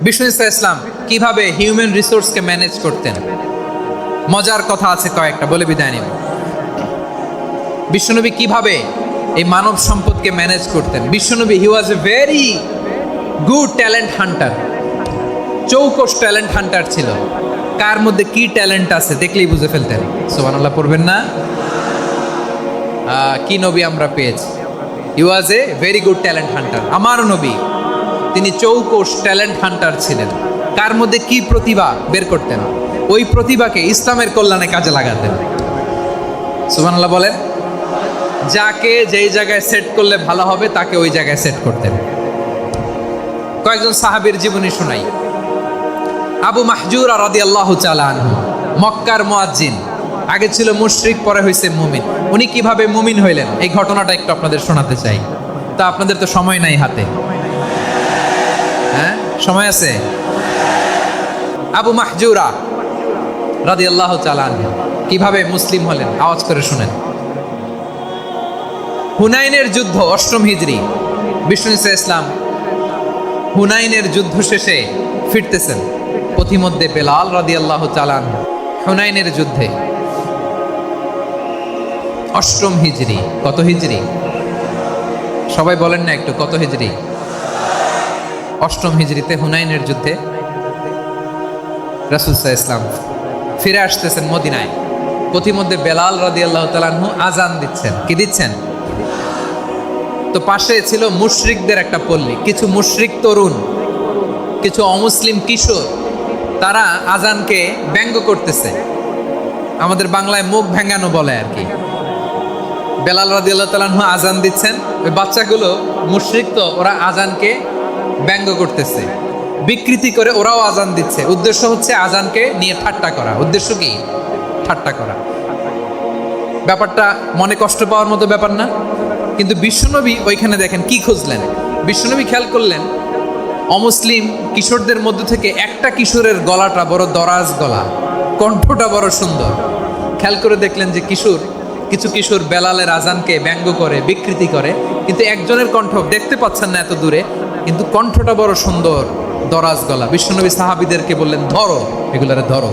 বিষ্ণু ইসলাম কিভাবে human রিসোর্সকে manage করতেন, মজার কথা আছে কয়েকটা, বলে বিদায় নেব। বিশ্বনবী কিভাবে এই মানব সম্পদকে ম্যানেজ করতেন। বিশ্বনবী he was a very good talent hunter, চৌকস ট্যালেন্ট হান্টার ছিল। কার মধ্যে কি ট্যালেন্ট আছে দেখলেই বুঝে ফেলতেন। সুবহানাল্লাহ পড়বেন না? কি নবী আমরা পেয়েছি। He was a very good talent hunter. আমার নবী তিনি চৌকস ট্যালেন্ট হান্টার ছিলেন। কার মধ্যে কি প্রতিভা বের করতেন, ওই প্রতিভাকে ইসলামের কল্যাণে কাজে লাগাতেন। সুবহানাল্লাহ বলেন। যাকে যেই জায়গায় সেট করলে ভালো হবে তাকে ওই জায়গায় সেট করতেন। কয়েকজন সাহাবীর জীবনী শোনাই। আবু মাহজুরা রাদিয়াল্লাহু তাআলা আনহু, মক্কার মুয়াজ্জিন, আগে ছিল মুশরিক, পরে হয়েছে মুমিন। উনি কিভাবে মুমিন হইলেন এই ঘটনাটা একটু আপনাদের শোনাতে চাই। তা আপনাদের তো সময় নাই হাতে, হ্যাঁ সময় আছে? আবু মাহজুরা রাদিয়াল্লাহু তাআলা আনহু কিভাবে মুসলিম হলেন আওয়াজ করে শুনেন। হুনাইনের যুদ্ধ, 8ম হিজরি, বিষ্ণু ইসলাম হুনাইনের যুদ্ধ শেষে ফিরতেছেন। পথিমধ্যে বেলাল রাদিয়াল্লাহু তাআলা আনহু হুনাইনের যুদ্ধে, 8ম হিজরি। কত হিজরি সবাই বলেন না একটু, কত হিজরি? 8ম হিজরিতে হুনাইনের যুদ্ধে রাসূল সাল্লাল্লাহু আলাইহি ওয়াসাল্লাম ফিরে আসতেছেন মদিনায়। পথিমধ্যে বেলাল রাদিয়াল্লাহু তাআলা আনহু আজান দিচ্ছেন। কি দিচ্ছেন? তো পাশে ছিল মুশরিকদের একটা পল্লী, কিছু মুশরিক তরুণ, কিছু অমুসলিম কিশোর, তারা আজানকে ব্যঙ্গ করতেছে। আমাদের বাংলায় মুখ ভেঙ্গানো বলে আর কি। বেলাল রাদিয়াল্লাহু তাআলা আনহু আজান দিচ্ছেন, ওই বাচ্চাগুলো মুশরিক, তো ওরা আজানকে ব্যঙ্গ করতেছে, বিকৃতি করে ওরাও আজান দিচ্ছে। উদ্দেশ্য হচ্ছে আজানকে নিয়ে ঠাট্টা করা। উদ্দেশ্য কি? ঠাট্টা করা। ব্যাপারটা মনে কষ্ট পাওয়ার মতো ব্যাপার না? কিন্তু বিশ্বনবী ওইখানে দেখেন কি খুঁজলেন। বিশ্বনবী খেয়াল করলেন অমুসলিম কিশোরদের মধ্যে থেকে একটা কিশোরের গলাটা বড় দরাজ গলা, কণ্ঠটা বড় সুন্দর। খেয়াল করে দেখলেন যে কিছু কিশোর বেলালের আজানকে ব্যঙ্গ করে, বিকৃতি করে, কিন্তু একজনের কণ্ঠ দেখতে পাচ্ছেন না এত দূরে, কিন্তু কণ্ঠটা বড় সুন্দর, দরাজ গলা। বিশ্বনবী সাহাবীদেরকে বললেন, ধরো এগুলারে, ধরো।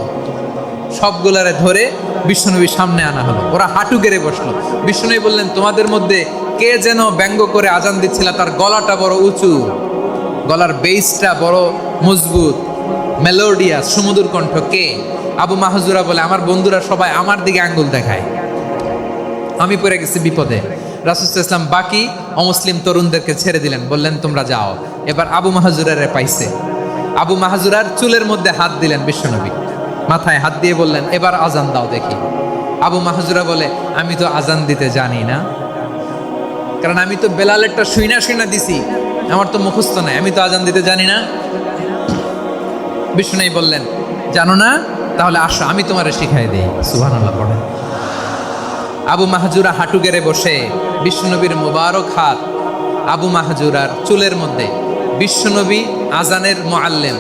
সবগুলারে ধরে বিশ্বনবীর সামনে আনা হলো। ওরা হাঁটু গেড়ে বসলো। বিশ্বনবী বললেন, তোমাদের মধ্যে কে যেন ব্যঙ্গ করে আজান দিচ্ছিল, তার গলাটা বড় উঁচু, গলার বেসটা বড় মজবুত, মেলোডিয়াস, সুমধুর কণ্ঠ। কে? আবু মাহজুরা বলে, আমার বন্ধুরা সবাই আমার দিকে আঙ্গুল দেখায়, আমি পড়ে গেছি বিপদে। রাসূল সাল্লাল্লাহু আলাইহি ওয়াসাল্লাম বাকি অমুসলিম তরুণদেরকে ছেড়ে দিলেন, বললেন তোমরা যাও। এবার আবু মাহজুরারে পাইছে। আবু মাহজুরার চুলের মধ্যে হাত দিলেন বিশ্বনবী, মাথায় হাত দিয়ে বললেন, এবার আজান দাও দেখি। আবু মাহজুরা বলে, আমি তো আজান দিতে জানি না, কারণ আমি তো বেলালেরটা শুইনা দিছি, আমার তো মুখস্থ নাই, আমি তো আজান দিতে জানি না। বিষ্ণু বললেন, জানো না? তাহলে আসো আমি তোমারে শিখাই দেই। সুবহানাল্লাহ পড়েন। আবু মাহজুরা হাঁটু গেড়ে বসে, বিশ্বনবীর মুবারক হাত আবু মাহজুরার চুলের মধ্যে। বিশ্বনবী আজানের মুআল্লিম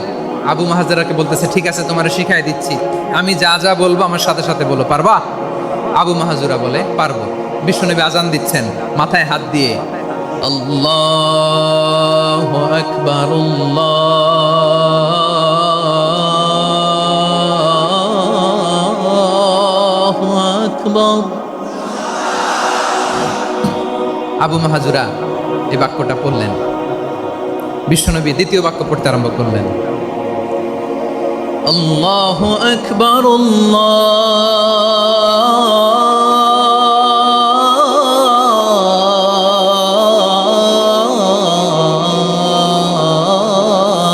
আবু মাহজুরাকে বলতেছে, ঠিক আছে তোমারে শিখাই দিচ্ছি, আমি যা যা বলবো আমার সাথে সাথে বলো, পারবা? আবু মাহজুরা বলে, পারবো। বিশ্বনবী আজান দিচ্ছেন, মাথায় হাত দিয়ে, আল্লাহু আকবার, আল্লাহু আকবার। আবু মাহজুরা এই বাক্যটা পড়লেন। বিশ্বনবী দ্বিতীয় বাক্য পড়তে আরম্ভ করলেন, আল্লাহু আকবার,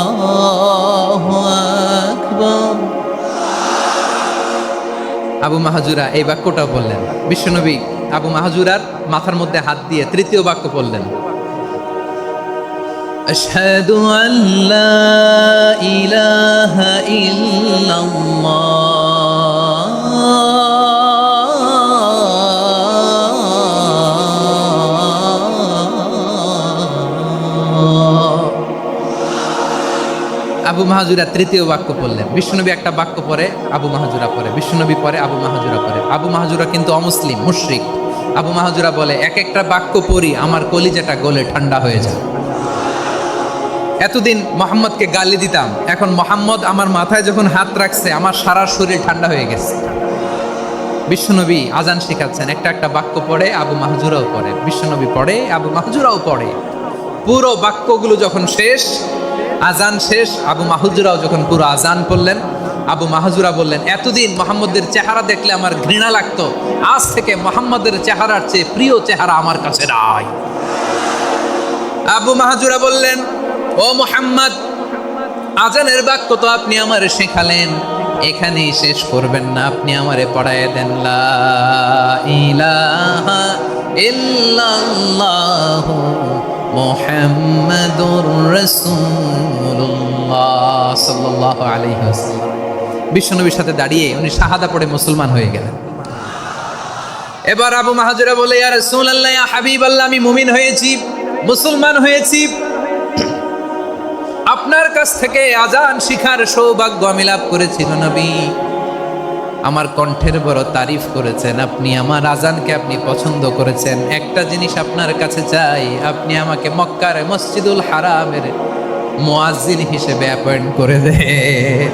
আল্লাহু আকবার। আবু মাহজুরা এই বাক্যটাও বললেন। বিশ্বনবী আবু মাহজুরার মাথার মধ্যে হাত দিয়ে তৃতীয় বাক্য বললেন, আশহাদু আল্লা ইলাহা ইল্লাল্লাহ। আবু মাহজুরা তৃতীয় বাক্য পড়লেন। বিশ্বনবী একটা বাক্য পরে আবু মাহজুরা পরে, বিশ্বনবী পরে আবু মাহজুরা পরে। আবু মাহজুরা কিন্তু অমুসলিম, মুশরিক। আবু মাহজুরা বলে, এক একটা বাক্য পড়ি আমার কলিজাটা গলে ঠান্ডা হয়ে যায়। এতদিন মোহাম্মদকে গালি দিতাম, এখন মোহাম্মদ আমার মাথায় যখন হাত রাখছে আমার সারা শরীর ঠান্ডা হয়ে গেছে। বিশ্বনবী আজান শেখাচ্ছেন, একটা একটা বাক্য পড়ে, আবু মাহজুরাও পড়ে, বিশ্বনবী পড়ে, আবু মাহজুরাও পড়ে। পুরো বাক্যগুলো যখন শেষ, আজান শেষ, আবু মাহজুরাও যখন পুরো আজান পড়লেন, আবু মাহজুরা বললেন, এতদিন মোহাম্মদের চেহারা দেখলে আমার ঘৃণা লাগতো, আজ থেকে মোহাম্মদের চেহারার চেয়ে প্রিয় চেহারা আমার কাছে নাই। আবু মাহজুরা বললেন, ও মুহাম্মদ, আজানের বাক্য তো আপনি আমারে শেখালেন, এখানেই শেষ করবেন না, আপনি আমারে পড়ায় দেন লা ইলাহা ইল্লাল্লাহু মুহাম্মাদুর রাসূলুল্লাহ সাল্লাল্লাহু আলাইহি ওয়াসাল্লাম। বিশ্বনবীর সাথে দাঁড়িয়ে উনি শাহাদা পড়ে মুসলমান হয়ে গেলেন। এবার আবু মাহজুরা বলে, ইয়া রাসূলুল্লাহ, ইয়া হাবিবাল্লাহ, আমি মুমিন হয়েছি, মুসলমান হয়েছি, আপনার কাছ থেকে আজান শিখার সৌভাগ্য আমি লাভ করেছি নবী। আমার কণ্ঠের বড় তারিফ করেছেন, আপনি আমার আজানকে আপনি পছন্দ করেছেন। একটা জিনিস আপনার কাছে চাই, আপনি আমাকে মক্কার মসজিদুল হারামের মুয়াজ্জিন হিসেবে অ্যাপয়েন্ট করে দেন।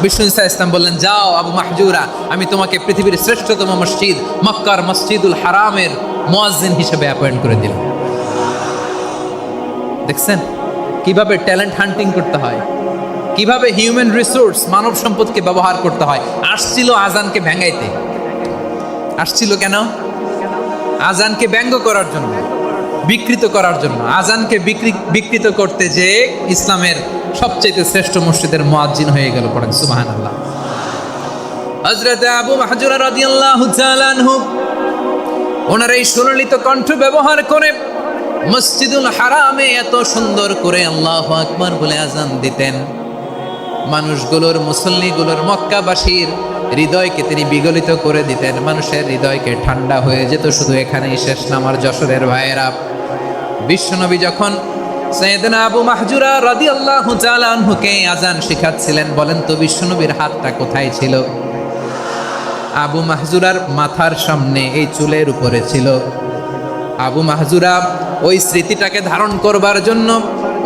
বিষ্ণু ইসলাম বললেন, যাও আবু মাহজুরা, আমি তোমাকে পৃথিবীর শ্রেষ্ঠতম মসজিদ মক্কার মসজিদুল হারামের মুয়াজ্জিন হিসেবে অ্যাপয়েন্ট করে দিলাম। দেখছেন কিভাবে ট্যালেন্ট হান্টিং করতে হয়, কিভাবে হিউম্যান রিসোর্স মানব সম্পদকে ব্যবহার করতে হয়। আসছিল আজানকে ভেঙাইতে, আসছিল কেন? আজানকে ব্যঙ্গ করার জন্য, বিকৃত করার জন্য। আজানকে বিকৃত করতে যে ইসলামের সবচেয়ে শ্রেষ্ঠ মসজিদের মুয়াজ্জিন হয়ে গেল। পড়েন সুবহানাল্লাহ। হযরত আবু মাহজুরা রাদিয়াল্লাহু তাআলা আনহু ওনার এই সুললিত কণ্ঠ ব্যবহার করে মসজিদুল হারামে এত সুন্দর করে আল্লাহু আকবার বলে আজান দিতেন। মানুষগুলোর, মুসল্লিগুলোর, মক্কাবাসীর হৃদয়কে তিনি বিগলিত করে দিতেন। মানুষের হৃদয়কে ঠান্ডা হয়ে যেত। শুধু এখানেই শেষ না আমার যশোরের ভাইয়েরা। বিশ্বনবী যখন সাইয়েদনা আবু মাহজুরা রাদিয়াল্লাহু তাআলা আনহুকে আজান শেখাচ্ছিলেন, বলেন তো বিশ্বনবীর হাতটা কোথায় ছিল? আবু মাহজুরার মাথার সামনে, এই চুলের উপরে ছিল। আবু মাহজুরা ওই স্মৃতিটাকে ধারণ করবার জন্য,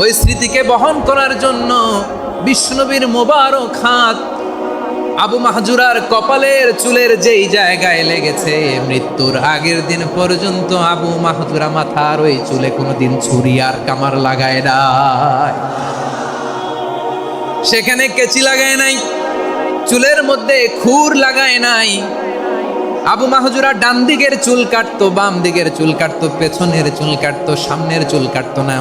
ওই স্মৃতিকে বহন করার জন্য বিশ্বনবীর মোবারক হাত আবু মাহজুরার কপালের চুলের যেই জায়গায় লেগেছে, মৃত্যুর আগের দিন পর্যন্ত আবু মাহজুরা মাথার ওই চুলে কোনোদিন ছুরি আর কামার লাগায় নাই, সেখানে কেচি লাগায় নাই, চুলের মধ্যে খুর লাগায় নাই। আবু মাহজুরা ডান দিকের চুল কাটতো, বাম দিকের চুল কাটতো, পেছনের চুল কাটতো, সামনের চুল কাটতো না।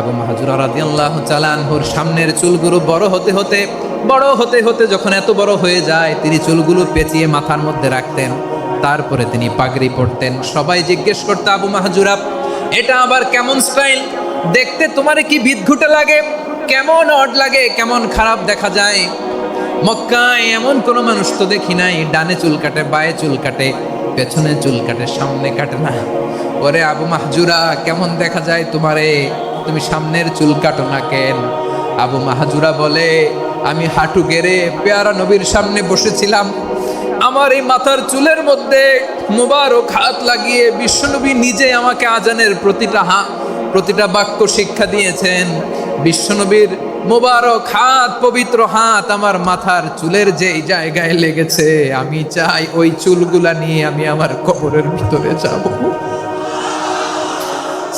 আবু মাহজুরা রাদিয়াল্লাহু তাআলা আনহুর সামনের চুলগুলো বড় হতে হতে যখন এত বড় হয়ে যায়, তিনি চুলগুলো পেঁচিয়ে মাথার মধ্যে রাখতেন। তারপরে তিনি পাগড়ি পরতেন। সবাই জিজ্ঞেস করতো, আবু মাহজুরা, এটা আবার কেমন স্টাইল? দেখতে তোমার কি বিদঘুটে লাগে? কেমন অড লাগে? কেমন খারাপ দেখা যায়? মক্কায় এমন কোনো মানুষ তো দেখি নাই, ডানে চুল কাটে, বায়ে চুল কাটে, পেছনে চুল কাটে, সামনে কাটে না। ওরে আবু মাহজুরা, কেমন দেখা যায় তোমারে? তুমি সামনের চুল কাটো না কেন? আবু মাহজুরা বলে, আমি হাঁটু গেড়ে পেয়ারা নবীর সামনে বসেছিলাম, আমার এই মাথার চুলের মধ্যে মুবারক হাত লাগিয়ে বিশ্বনবী নিজে আমাকে আজানের প্রতিটা বাক্য শিক্ষা দিয়েছেন। বিশ্বনবীর মুবারক হাত, পবিত্র হাত আমার মাথার চুলের যেই জায়গায় লেগেছে, আমি চাই ওই চুলগুলা নিয়ে আমি আমার কবরের ভিতরে যাব।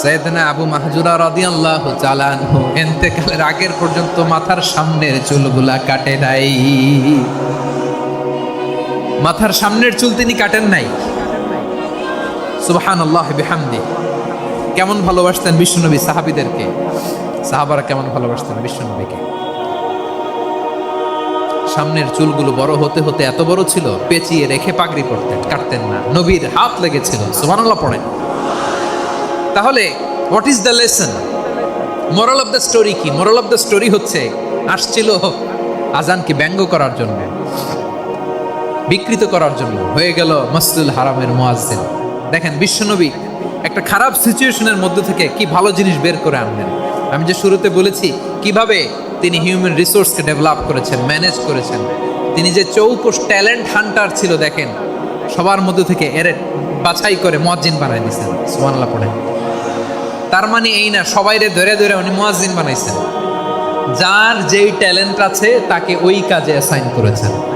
সাইয়েদনা আবু মাহজুরা রাদিয়াল্লাহু তাআলা আনহু ইন্তেকালের আগের পর্যন্ত মাথার সামনের চুলগুলা কাটে নাই। মাথার সামনের চুল তিনি কাটেন নাই। সুবহানাল্লাহি বিহামদি। কেমন ভালোবাসতেন বিশ্বনবী সাহাবীদেরকে, সাহাবারা কেমন ভালোবাসতেন বিশ্বনবীকে। সামনের চুলগুলো বড় হতে হতে এত বড় ছিল, পেঁচিয়ে রেখে পাগড়ি পরতেন, কাটতেন না। নবীর হাত লেগেছিল। সুবহানাল্লাহ পড়েন। তাহলে what is the lesson? Moral of the story কি? মোরাল অফ দ্য স্টোরি হচ্ছে, আসছিল আজানকে ব্যঙ্গ করার জন্য, বিকৃত করার জন্য, হয়ে গেল মসজিদুল হারামের মুয়াজ্জিন। দেখেন বিশ্বনবী একটা খারাপ সিচুয়েশনের মধ্যে থেকে কি ভালো জিনিস বের করে আনলেন। আমি যে শুরুতে বলেছি কিভাবে তিনি হিউম্যান রিসোর্সকে ডেভেলপ করেছেন, ম্যানেজ করেছেন। তিনি যে চৌকস ট্যালেন্ট হান্টার ছিল, দেখেন সবার মধ্যে থেকে এর বাছাই করে মুয়াজ্জিন বানাই দিয়েছেন। সুবহানাল্লাহ পড়েন। তার মানে এই না সবাইরে ধরে ধরে উনি মুয়াজ্জিন বানাইছেন। যার যেই ট্যালেন্ট আছে তাকে ওই কাজে অ্যাসাইন করেছেন।